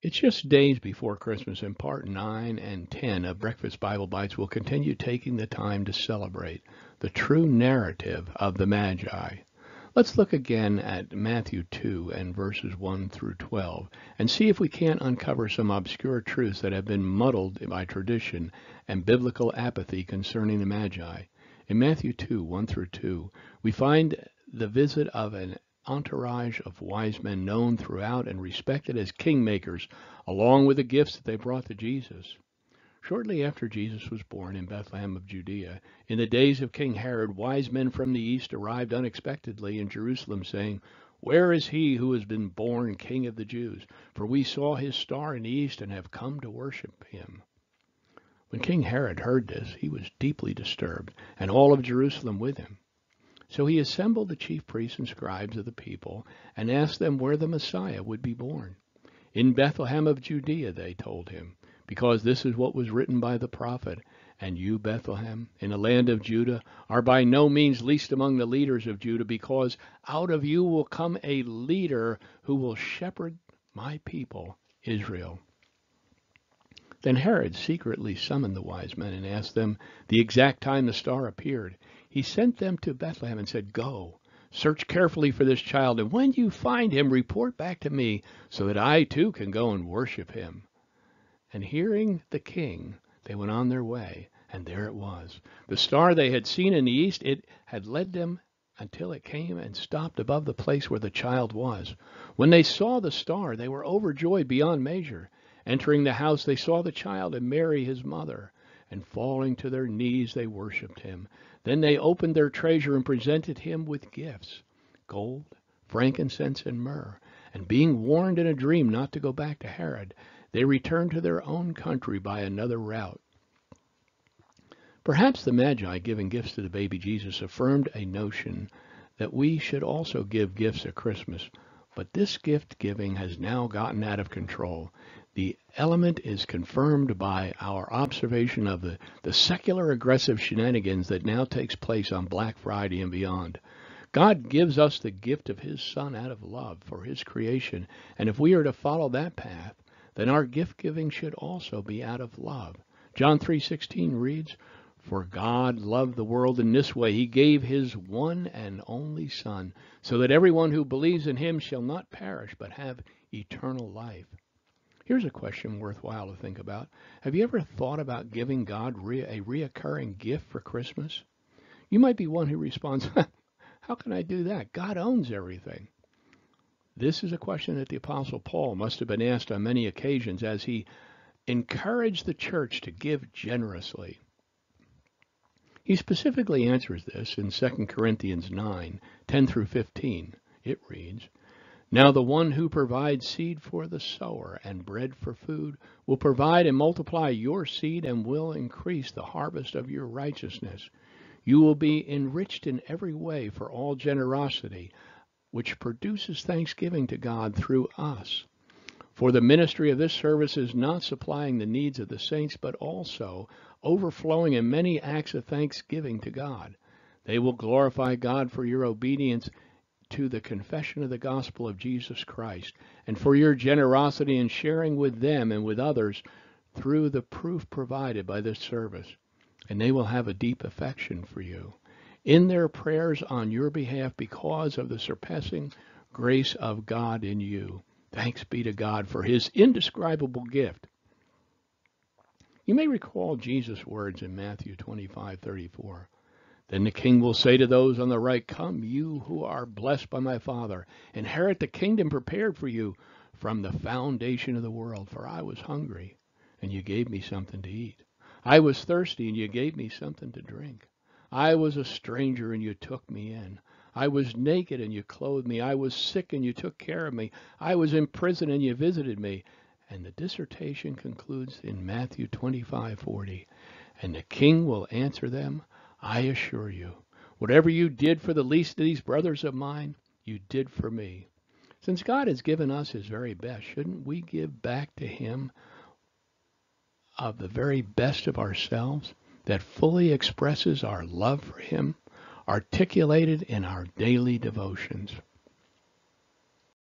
It's just days before Christmas, and part 9 and 10 of Breakfast Bible Bytes will continue taking the time to celebrate the true narrative of the Magi. Let's look again at Matthew 2 and verses 1 through 12 and see if we can't uncover some obscure truths that have been muddled by tradition and biblical apathy concerning the Magi. In Matthew 2, 1 through 2, we find the visit of an entourage of wise men known throughout and respected as kingmakers, along with the gifts that they brought to Jesus. Shortly after Jesus was born in Bethlehem of Judea, in the days of King Herod, wise men from the east arrived unexpectedly in Jerusalem, saying, "Where is he who has been born King of the Jews? For we saw his star in the east and have come to worship him." When King Herod heard this, he was deeply disturbed, and all of Jerusalem with him. So he assembled the chief priests and scribes of the people and asked them where the Messiah would be born. "In Bethlehem of Judea," they told him, "because this is what was written by the prophet. And you, Bethlehem, in the land of Judah, are by no means least among the leaders of Judah, because out of you will come a leader who will shepherd my people, Israel." Then Herod secretly summoned the wise men and asked them the exact time the star appeared. He sent them to Bethlehem and said, "Go, search carefully for this child, and when you find him, report back to me, so that I too can go and worship him." And hearing the king, they went on their way, and there it was. The star they had seen in the east, it had led them until it came and stopped above the place where the child was. When they saw the star, they were overjoyed beyond measure. Entering the house, they saw the child and Mary, his mother, and falling to their knees, they worshipped him. Then they opened their treasure and presented him with gifts, gold, frankincense, and myrrh. And being warned in a dream not to go back to Herod, they returned to their own country by another route. Perhaps the Magi giving gifts to the baby Jesus affirmed a notion that we should also give gifts at Christmas. But this gift giving has now gotten out of control. The element is confirmed by our observation of the secular aggressive shenanigans that now takes place on Black Friday and beyond. God gives us the gift of his Son out of love for his creation, and if we are to follow that path, then our gift giving should also be out of love. John 3:16 reads, "For God loved the world in this way, he gave his one and only Son, so that everyone who believes in him shall not perish but have eternal life." Here's a question worthwhile to think about. Have you ever thought about giving God a reoccurring gift for Christmas? You might be one who responds, "How can I do that? God owns everything." This is a question that the Apostle Paul must have been asked on many occasions as he encouraged the church to give generously. He specifically answers this in 2 Corinthians 9, 10 through 15. It reads, "Now the one who provides seed for the sower and bread for food will provide and multiply your seed and will increase the harvest of your righteousness. You will be enriched in every way for all generosity, which produces thanksgiving to God through us. For the ministry of this service is not supplying the needs of the saints, but also overflowing in many acts of thanksgiving to God. They will glorify God for your obedience to the confession of the gospel of Jesus Christ, and for your generosity in sharing with them and with others through the proof provided by this service. And they will have a deep affection for you in their prayers on your behalf because of the surpassing grace of God in you. Thanks be to God for his indescribable gift." You may recall Jesus' words in Matthew 25:34. "Then the king will say to those on the right, 'Come, you who are blessed by my Father, inherit the kingdom prepared for you from the foundation of the world. For I was hungry, and you gave me something to eat. I was thirsty, and you gave me something to drink. I was a stranger, and you took me in. I was naked, and you clothed me. I was sick, and you took care of me. I was in prison, and you visited me.'" And the dissertation concludes in Matthew 25:40. "And the king will answer them, 'I assure you, whatever you did for the least of these brothers of mine, you did for me.'" Since God has given us his very best, shouldn't we give back to him of the very best of ourselves that fully expresses our love for him, articulated in our daily devotions?